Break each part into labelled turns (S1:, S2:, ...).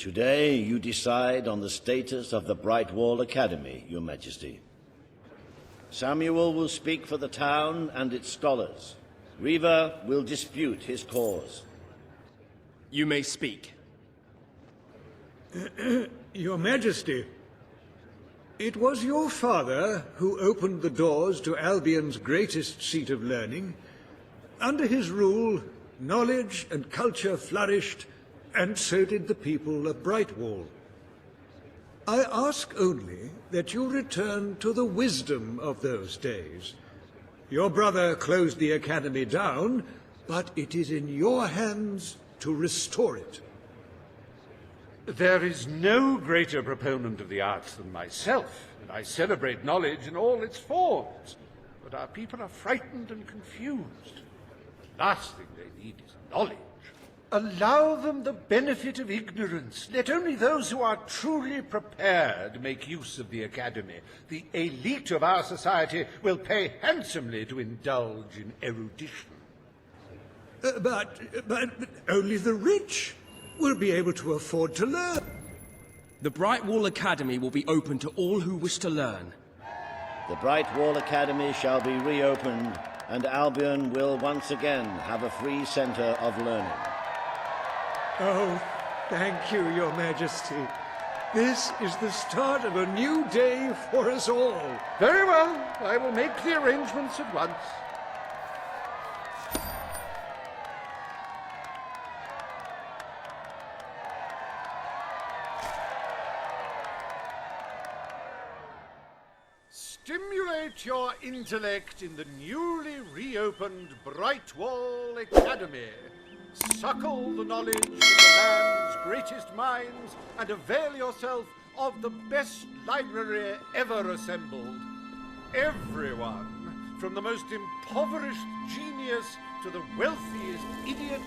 S1: Today you decide on the status of the Brightwall Academy, Your Majesty. Samuel will speak for the town and its scholars. Riva will dispute his cause.
S2: You may speak.
S3: Your Majesty, it was your father who opened the doors to Albion's greatest seat of learning. Under his rule, knowledge and culture flourished, and so did the people of Brightwall. I ask only that you return to the wisdom of those days. Your brother closed the academy down, but it is in your hands to restore it.
S4: There is no greater proponent of the arts than myself, and I celebrate knowledge in all its forms. But our people are frightened and confused. The last thing they need is knowledge. Allow them the benefit of ignorance. Let only those who are truly prepared make use of the academy. The elite of our society will pay handsomely to indulge in erudition.
S3: But only the rich will be able to afford to learn.
S2: The Brightwall Academy will be open to all who wish to learn.
S1: The Brightwall Academy shall be reopened, and Albion will once again have a free centre of learning.
S3: Oh, thank you, Your Majesty. This is the start of a new day for us all.
S4: Very well. I will make the arrangements at once. Stimulate your intellect in the newly reopened Brightwall Academy. Suckle the knowledge of the land's greatest minds and avail yourself of the best library ever assembled. Everyone, from the most impoverished genius to the wealthiest idiot,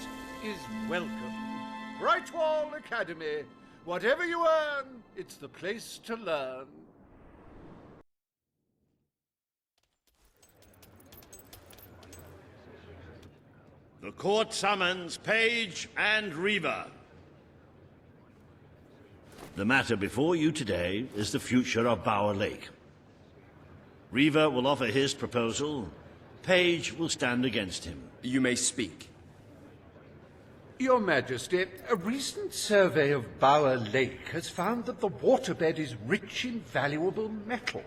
S4: is welcome. Brightwall Academy. Whatever you earn, it's the place to learn.
S1: The court summons Page and Riva. The matter before you today is the future of Bower Lake. Riva will offer his proposal. Page will stand against him.
S2: You may speak.
S4: Your Majesty, a recent survey of Bower Lake has found that the waterbed is rich in valuable metals.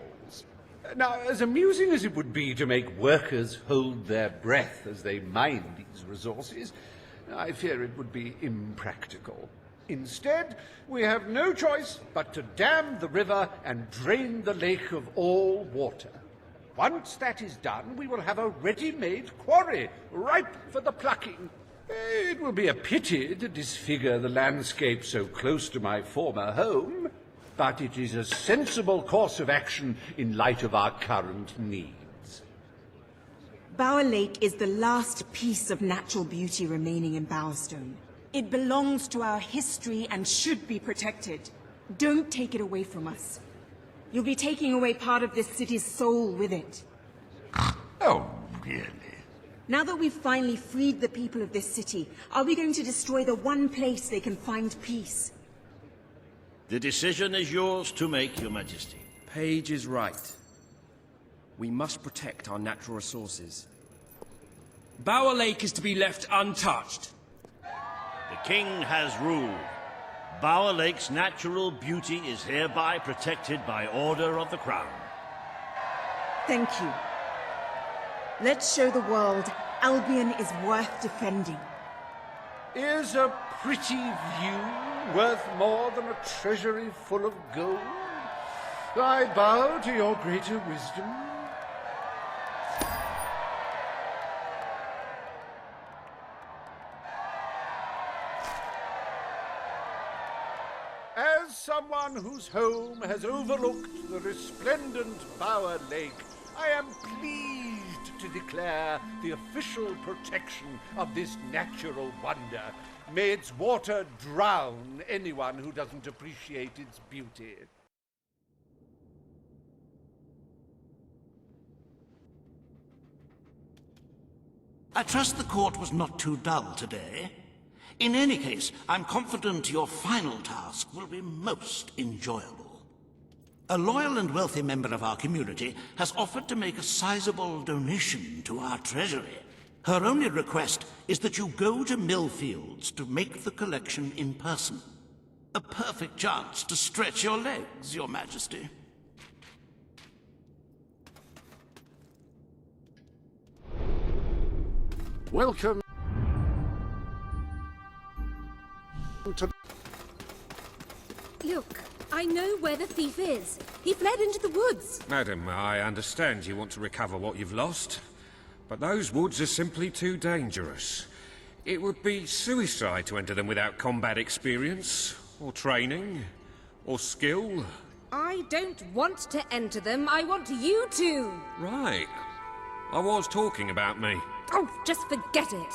S4: Now, as amusing as it would be to make workers hold their breath as they mine these resources, I fear it would be impractical. Instead, we have no choice but to dam the river and drain the lake of all water. Once that is done, we will have a ready-made quarry, ripe for the plucking. It will be a pity to disfigure the landscape so close to my former home, but it is a sensible course of action in light of our current needs.
S5: Bower Lake is the last piece of natural beauty remaining in Bowerstone. It belongs to our history and should be protected. Don't take it away from us. You'll be taking away part of this city's soul with it.
S4: Oh, really?
S5: Now that we've finally freed the people of this city, are we going to destroy the one place they can find peace?
S1: The decision is yours to make, Your Majesty.
S2: Page is right. We must protect our natural resources. Bower Lake is to be left untouched.
S1: The King has ruled. Bower Lake's natural beauty is hereby protected by order of the Crown.
S5: Thank you. Let's show the world Albion is worth defending.
S4: Is a pretty view worth more than a treasury full of gold? I bow to your greater wisdom. As someone whose home has overlooked the resplendent Bower Lake, I am pleased to declare the official protection of this natural wonder. May its water drown anyone who doesn't appreciate its beauty.
S6: I trust the court was not too dull today. In any case, I'm confident your final task will be most enjoyable. A loyal and wealthy member of our community has offered to make a sizable donation to our treasury. Her only request is that you go to Millfields to make the collection in person. A perfect chance to stretch your legs, Your Majesty.
S4: Welcome to...
S7: Look, I know where the thief is. He fled into the woods.
S2: Madam, I understand you want to recover what you've lost, but those woods are simply too dangerous. It would be suicide to enter them without combat experience, or training, or skill.
S7: I don't want to enter them. I want you to.
S2: Right. I was talking about me.
S7: Oh, just forget it.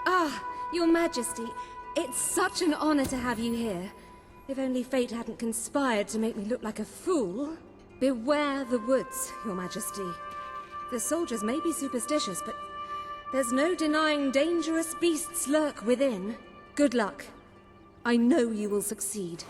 S7: Ah, Your Majesty, it's such an honor to have you here. If only fate hadn't conspired to make me look like a fool. Beware the woods, Your Majesty. The soldiers may be superstitious, but there's no denying dangerous beasts lurk within. Good luck. I know you will succeed.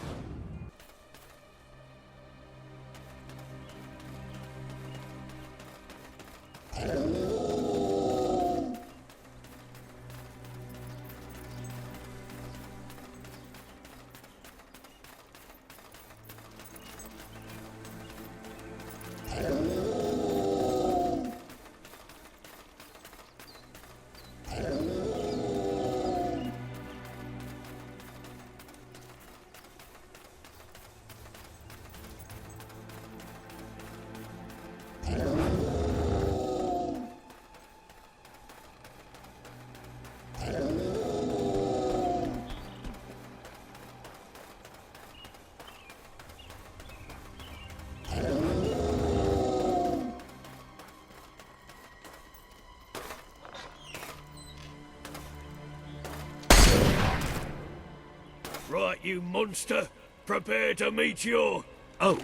S8: Right, you monster. Prepare to meet your... Oh,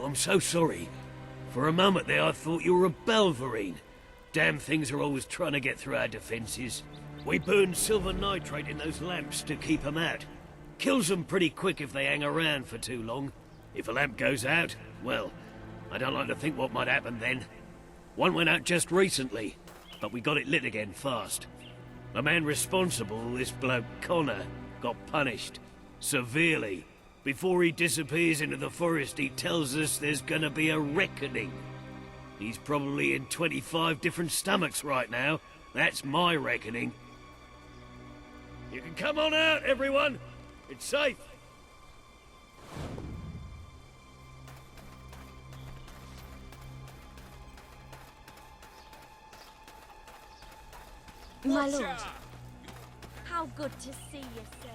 S8: I'm so sorry. For a moment there I thought you were a Belverine. Damn things are always trying to get through our defenses. We burn silver nitrate in those lamps to keep them out. Kills them pretty quick if they hang around for too long. If a lamp goes out, well, I don't like to think what might happen then. One went out just recently, but we got it lit again fast. The man responsible, this bloke Connor, got punished. Severely. Before he disappears into the forest, he tells us there's gonna be a reckoning. He's probably in 25 different stomachs right now. That's my reckoning. You can come on out, everyone. It's safe.
S7: My lord.
S9: How good to see you, sir.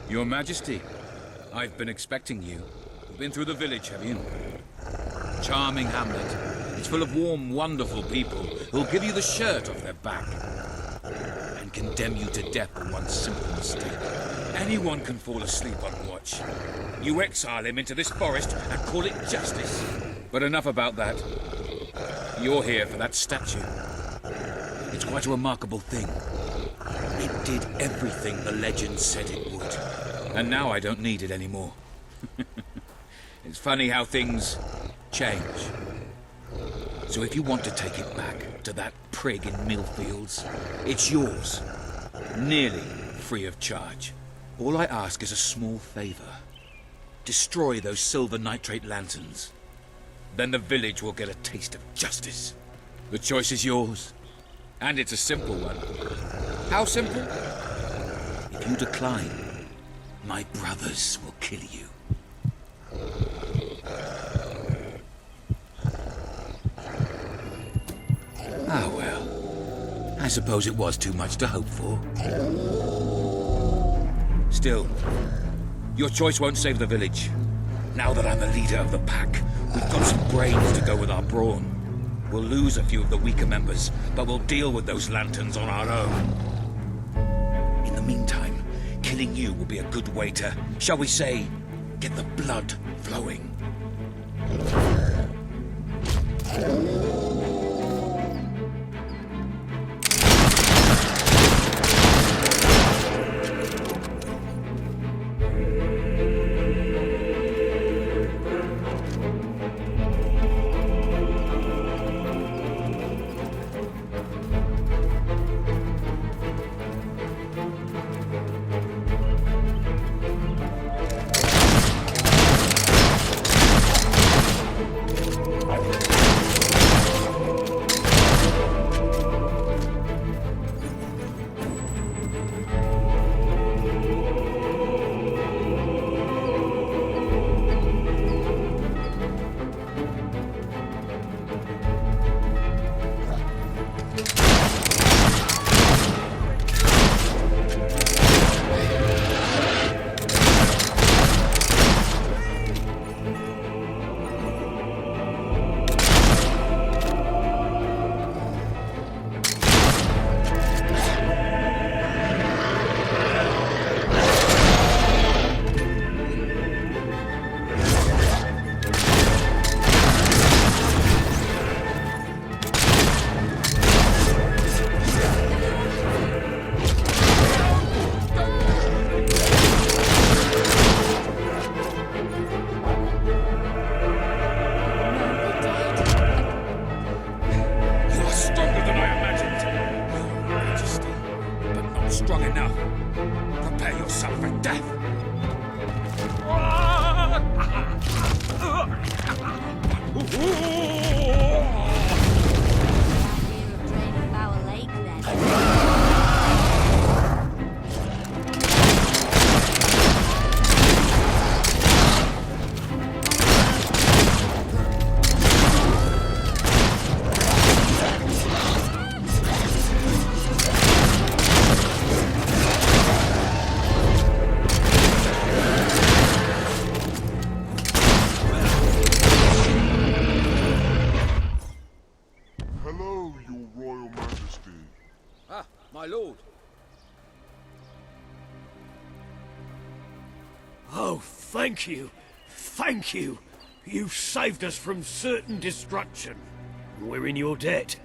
S10: Your Majesty, I've been expecting you. You've been through the village, have you? Charming hamlet. It's full of warm, wonderful people who'll give you the shirt off their back and condemn you to death for one simple mistake. Anyone can fall asleep on watch. You exile him into this forest and call it justice. But enough about that. You're here for that statue. It's quite a remarkable thing. It did everything the legend said it would. And now I don't need it anymore. It's funny how things change. So if you want to take it back to that prig in Millfields, it's yours. Nearly free of charge. All I ask is a small favor. Destroy those silver nitrate lanterns. Then the village will get a taste of justice. The choice is yours. And it's a simple one. How simple? If you decline, my brothers will kill you. Ah, well. I suppose it was too much to hope for. still. Your choice won't save the village. Now that I'm the leader of the pack, we've got some brains to go with our brawn. We'll lose a few of the weaker members, but we'll deal with those lanterns on our own. In the meantime, killing you will be a good way to, shall we say, get the blood flowing.
S11: My lord.
S8: Oh, thank you. Thank you. You saved us from certain destruction. We're in your debt.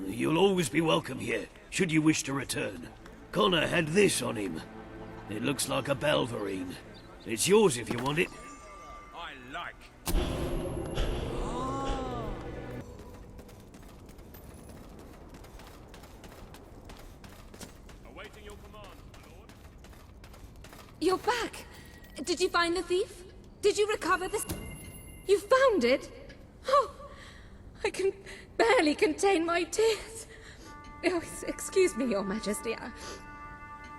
S8: You'll always be welcome here, should you wish to return. Connor had this on him. It looks like a Belverine. It's yours if you want it.
S10: I like.
S2: Awaiting your command, my lord.
S7: You're back! Did you find the thief? Did you recover this? You found it? Oh, I can barely contain my tears. Oh, excuse me, Your Majesty.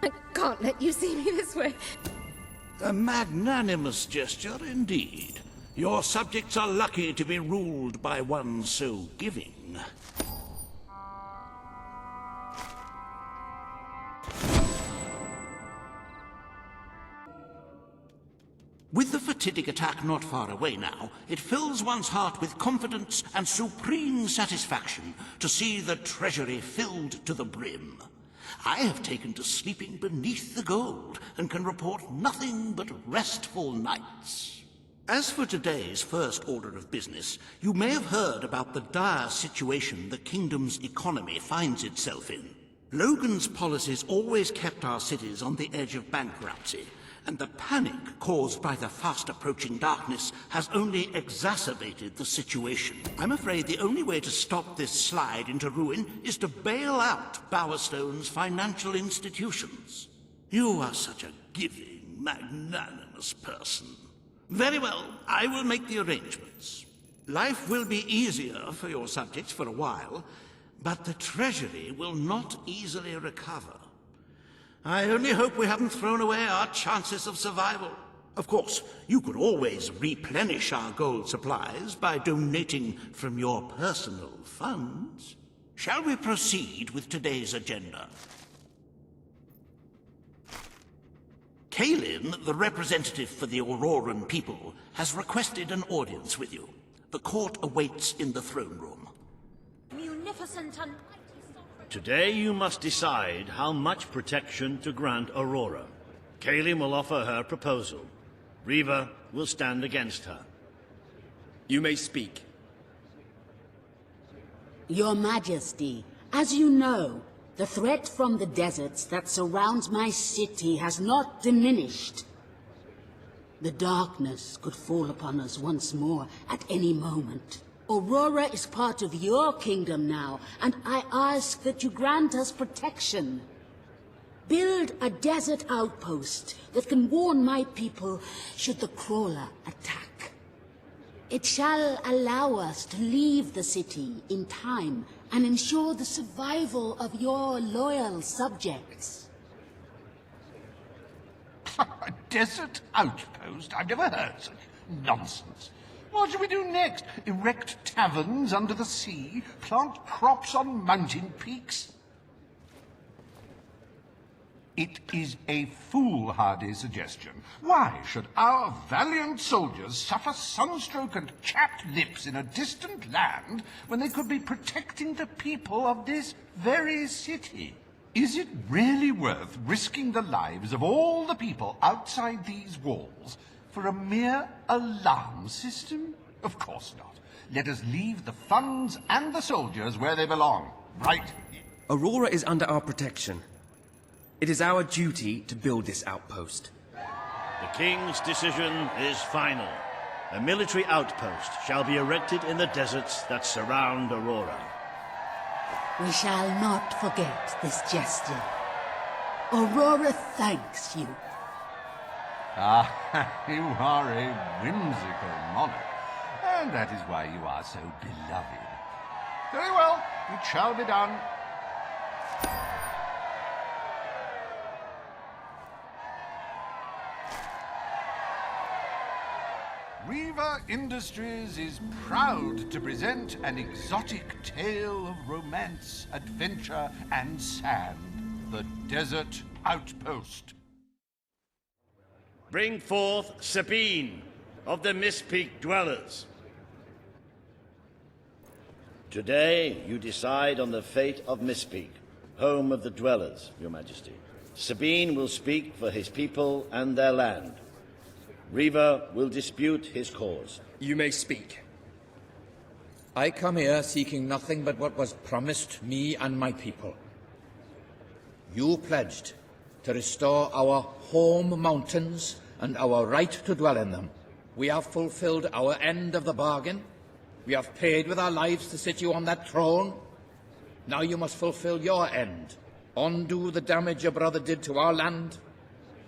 S7: I can't let you see me this way.
S6: A magnanimous gesture indeed. Your subjects are lucky to be ruled by one so giving. With the fatidic attack not far away now, it fills one's heart with confidence and supreme satisfaction to see the treasury filled to the brim. I have taken to sleeping beneath the gold and can report nothing but restful nights. As for today's first order of business, you may have heard about the dire situation the kingdom's economy finds itself in. Logan's policies always kept our cities on the edge of bankruptcy, and the panic caused by the fast-approaching darkness has only exacerbated the situation. I'm afraid the only way to stop this slide into ruin is to bail out Bowerstone's financial institutions. You are such a giving, magnanimous person. Very well, I will make the arrangements. Life will be easier for your subjects for a while, but the treasury will not easily recover. I only hope we haven't thrown away our chances of survival. Of course, you could always replenish our gold supplies by donating from your personal funds. Shall we proceed with today's agenda? Kalin, the representative for the Auroran people, has requested an audience with you. The court awaits in the throne room.
S9: Munificent and...
S1: Today you must decide how much protection to grant Aurora. Kalin will offer her proposal. Riva will stand against her.
S11: You may speak.
S12: Your Majesty, as you know, the threat from the deserts that surrounds my city has not diminished. The darkness could fall upon us once more at any moment. Aurora is part of your kingdom now, and I ask that you grant us protection. Build a desert outpost that can warn my people should the crawler attack. It shall allow us to leave the city in time and ensure the survival of your loyal subjects.
S4: A desert outpost? I've never heard such nonsense. What shall we do next? Erect taverns under the sea? Plant crops on mountain peaks? It is a foolhardy suggestion. Why should our valiant soldiers suffer sunstroke and chapped lips in a distant land when they could be protecting the people of this very city? Is it really worth risking the lives of all the people outside these walls for a mere alarm system? Of course not. Let us leave the funds and the soldiers where they belong. Right.
S11: Aurora is under our protection. It is our duty to build this outpost.
S1: The King's decision is final. A military outpost shall be erected in the deserts that surround Aurora.
S12: We shall not forget this gesture. Aurora thanks you.
S4: Ah, you are a whimsical monarch, and that is why you are so beloved. Very well, it shall be done. Riva Industries is proud to present an exotic tale of romance, adventure, and sand. The Desert Outpost.
S1: Bring forth Sabine of the Mistpeak Dwellers. Today you decide on the fate of Mistpeak, home of the Dwellers, Your Majesty. Sabine will speak for his people and their land. Riva will dispute his cause.
S11: You may speak.
S13: I come here seeking nothing but what was promised me and my people. You pledged to restore our home mountains and our right to dwell in them. We have fulfilled our end of the bargain. We have paid with our lives to sit you on that throne. Now you must fulfill your end. Undo the damage your brother did to our land,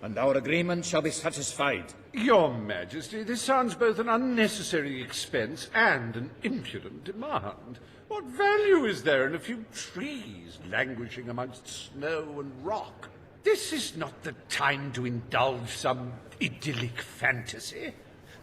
S13: and our agreement shall be satisfied.
S4: Your Majesty, this sounds both an unnecessary expense and an impudent demand. What value is there in a few trees languishing amongst snow and rock? This is not the time to indulge some idyllic fantasy.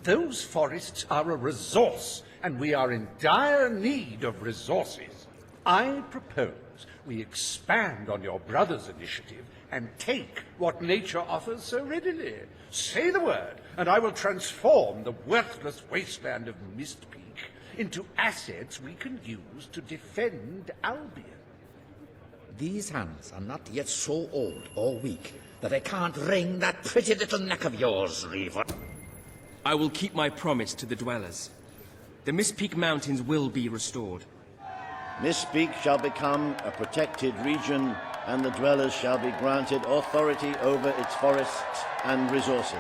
S4: Those forests are a resource, and we are in dire need of resources. I propose we expand on your brother's initiative and take what nature offers so readily. Say the word, and I will transform the worthless wasteland of Mistpeak into assets we can use to defend Albion.
S13: These hands are not yet so old or weak that I can't wring that pretty little neck of yours, Riva.
S11: I will keep my promise to the Dwellers. The Mistpeak Mountains will be restored.
S1: Mistpeak shall become a protected region, and the Dwellers shall be granted authority over its forests and resources.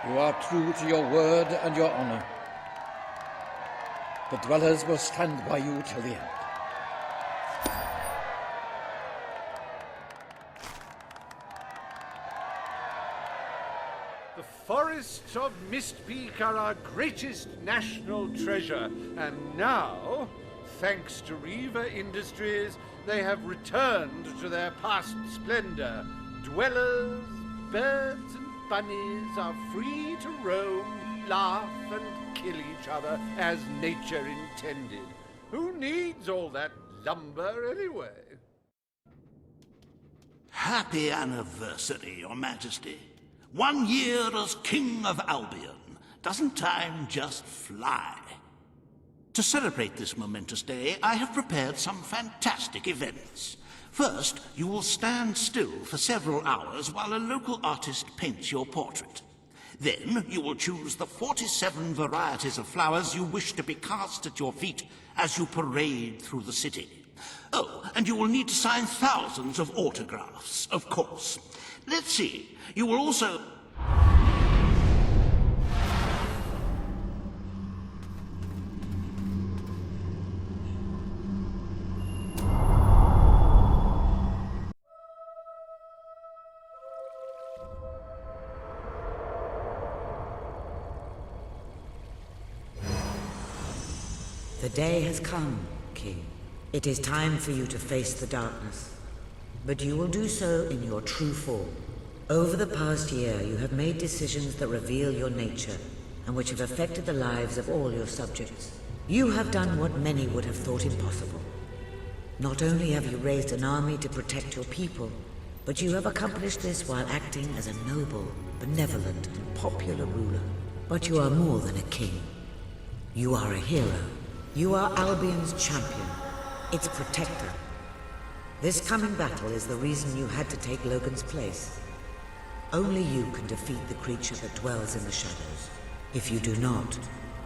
S13: You are true to your word and your honor. The Dwellers will stand by you till the end.
S4: The forests of Mistpeak are our greatest national treasure, and now, thanks to Riva Industries, they have returned to their past splendor. Dwellers, birds, and bunnies are free to roam, laugh, and kill each other as nature intended. Who needs all that lumber anyway?
S6: Happy anniversary, Your Majesty. 1 year as King of Albion. Doesn't time just fly? To celebrate this momentous day, I have prepared some fantastic events. First, you will stand still for several hours while a local artist paints your portrait. Then, you will choose the 47 varieties of flowers you wish to be cast at your feet as you parade through the city. Oh, and you will need to sign thousands of autographs, of course. Let's see, you will also...
S14: The day has come, King. It is time for you to face the darkness. But you will do so in your true form. Over the past year, you have made decisions that reveal your nature, and which have affected the lives of all your subjects. You have done what many would have thought impossible. Not only have you raised an army to protect your people, but you have accomplished this while acting as a noble, benevolent, and popular ruler. But you are more than a king. You are a hero. You are Albion's champion, its protector. This coming battle is the reason you had to take Logan's place. Only you can defeat the creature that dwells in the shadows. If you do not,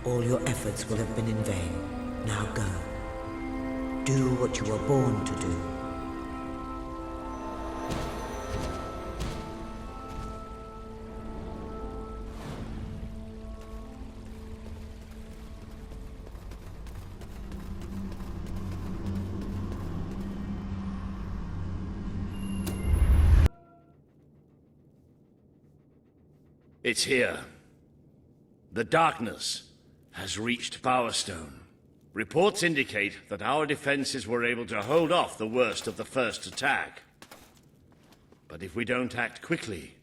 S14: all your efforts will have been in vain. Now go. Do what you were born to do.
S1: It's here. The darkness has reached Bowerstone. Reports indicate that our defenses were able to hold off the worst of the first attack. But if we don't act quickly,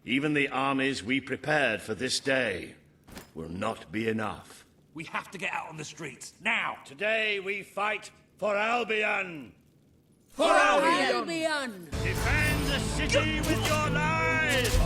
S1: even the armies we prepared for this day will not be enough.
S8: We have to get out on the streets, now!
S1: Today we fight for Albion!
S12: For Albion!
S1: Defend the city with your lives!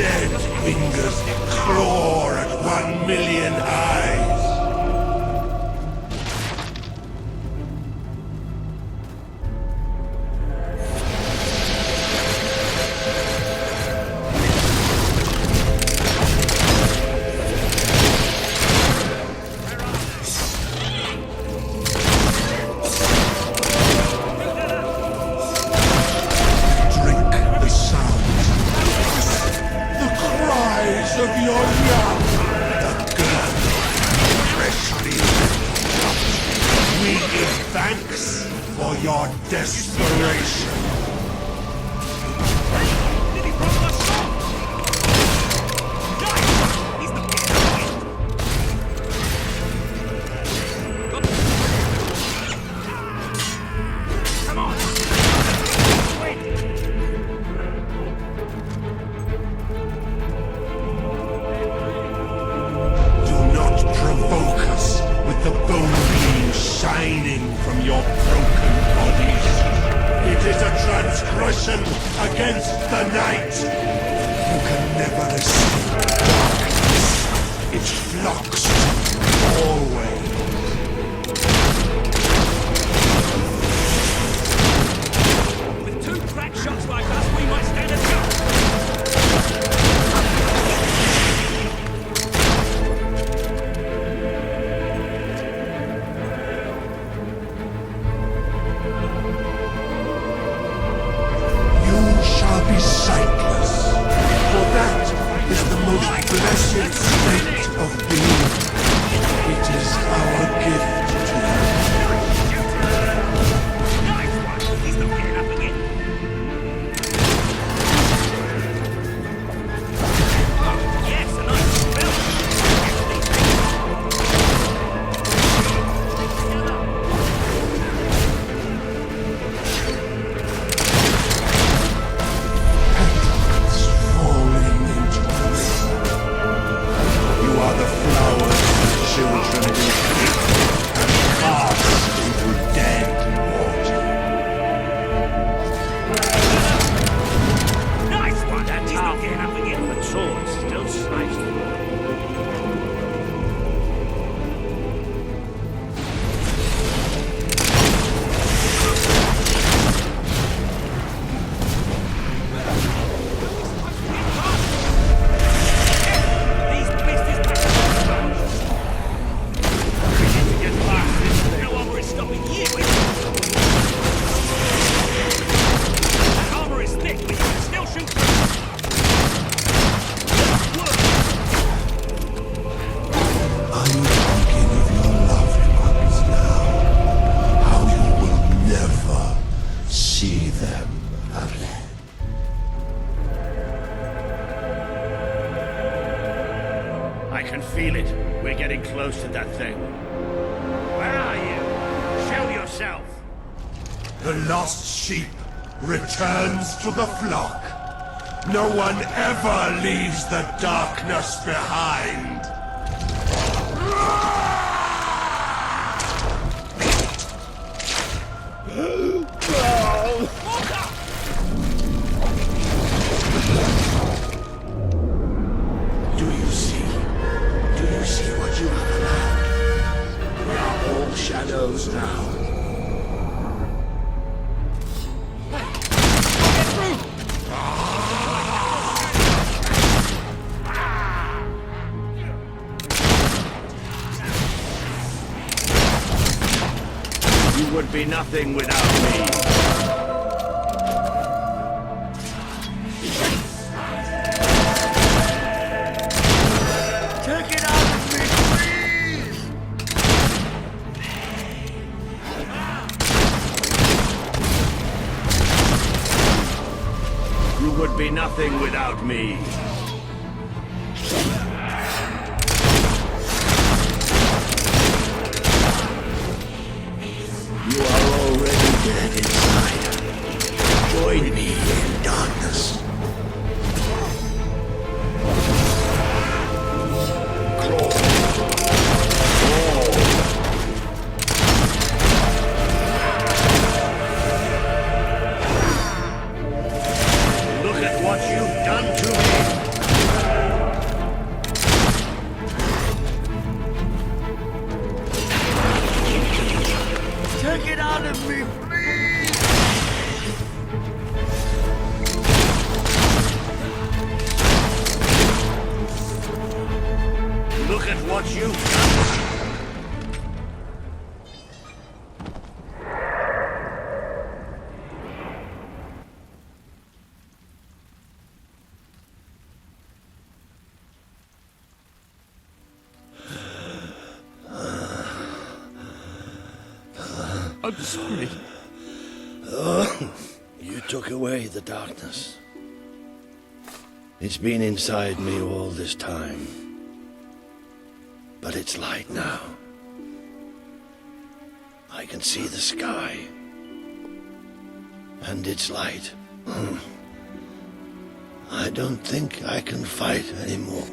S15: Dead fingers claw at 1 million eyes. Of your young, the girl, freshly left. We give thanks for your desperation. Shining from your broken bodies. It is a transgression against the night. You can never escape darkness. It flocks always.
S8: With 2 crack shots like us, we might stand a chance.
S15: Be sightless, for that is the most blessed state of being. It is our gift to you.
S8: Nice one! He's not getting up again. Oh, yes, a nice spell.
S15: Children will pick and cast into dead water.
S8: Nice one! That is not getting up again. The sword still slicing.
S1: I can feel it. We're getting close to that thing. Where are you? Show yourself!
S15: The lost sheep returns to the flock. No one ever leaves the darkness behind. Do you see what you have allowed? We are all shadows now.
S1: You would be nothing without me.
S15: Take it out of me, please!
S1: You would be nothing without me.
S15: You are already dead inside. Join me in darkness.
S1: Look at what you've done to me.
S6: at what you've
S11: I'm sorry.
S1: You took away the darkness. It's been inside me all this time. But it's light now. I can see the sky. And it's light. I don't think I can fight anymore.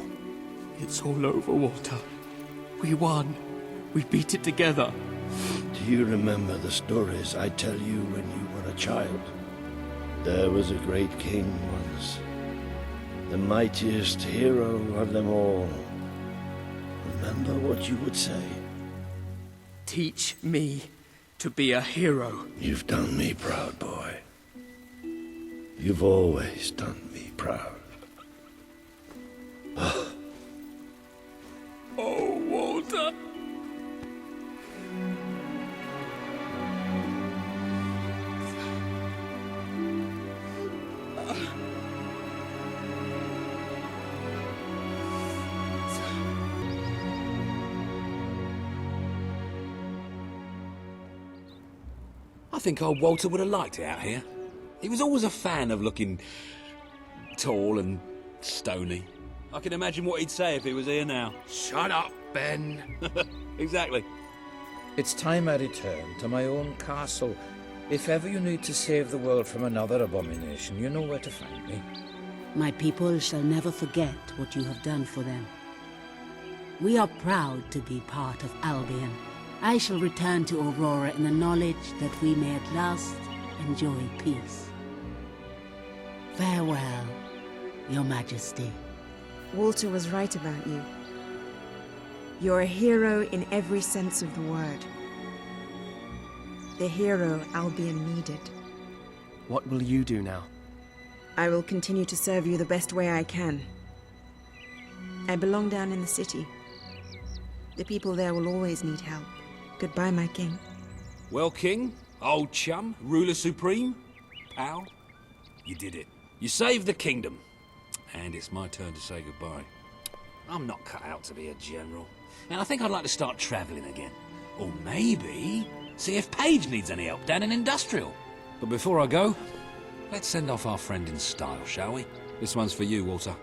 S11: It's all over, Walter. We won. We beat it together.
S1: Do you remember the stories I tell you when you were a child? There was a great king once. The mightiest hero of them all. Remember what you would say?
S11: Teach me to be a hero.
S1: You've done me proud, boy. You've always done me proud.
S11: Oh, Walter.
S10: I think old Walter would have liked it out here. He was always a fan of looking tall and stony. I can imagine what he'd say if he was here now.
S11: Shut up, Ben.
S10: Exactly.
S13: It's time I return to my own castle. If ever you need to save the world from another abomination, you know where to find me.
S12: My people shall never forget what you have done for them. We are proud to be part of Albion. I shall return to Aurora in the knowledge that we may at last enjoy peace. Farewell, Your Majesty.
S5: Walter was right about you. You're a hero in every sense of the word. The hero Albion needed.
S11: What will you do now?
S5: I will continue to serve you the best way I can. I belong down in the city. The people there will always need help. Goodbye, my king.
S10: Well, King, old chum, ruler supreme, pal, you did it. You saved the kingdom. And it's my turn to say goodbye. I'm not cut out to be a general. And I think I'd like to start travelling again. Or maybe see if Paige needs any help down in Industrial. But before I go, let's send off our friend in style, shall we? This one's for you, Walter.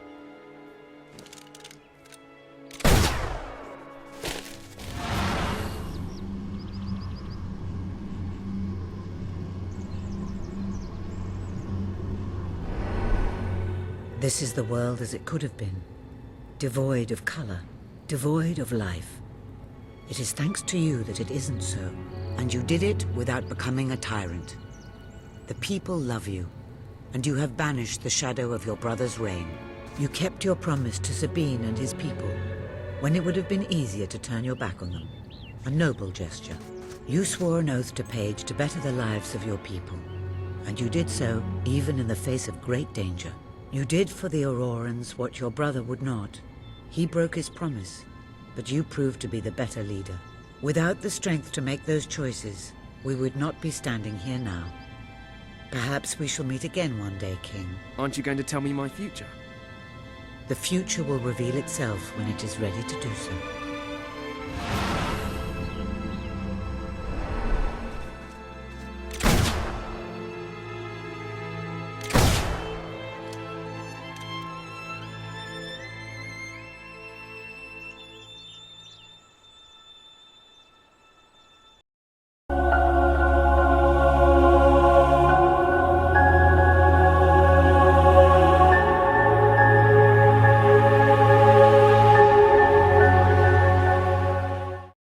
S14: This is the world as it could have been, devoid of color, devoid of life. It is thanks to you that it isn't so, and you did it without becoming a tyrant. The people love you, and you have banished the shadow of your brother's reign. You kept your promise to Sabine and his people, when it would have been easier to turn your back on them. A noble gesture. You swore an oath to Paige to better the lives of your people, and you did so even in the face of great danger. You did for the Aurorans what your brother would not. He broke his promise, but you proved to be the better leader. Without the strength to make those choices, we would not be standing here now. Perhaps we shall meet again one day, King.
S11: Aren't you going to tell me my future?
S14: The future will reveal itself when it is ready to do so.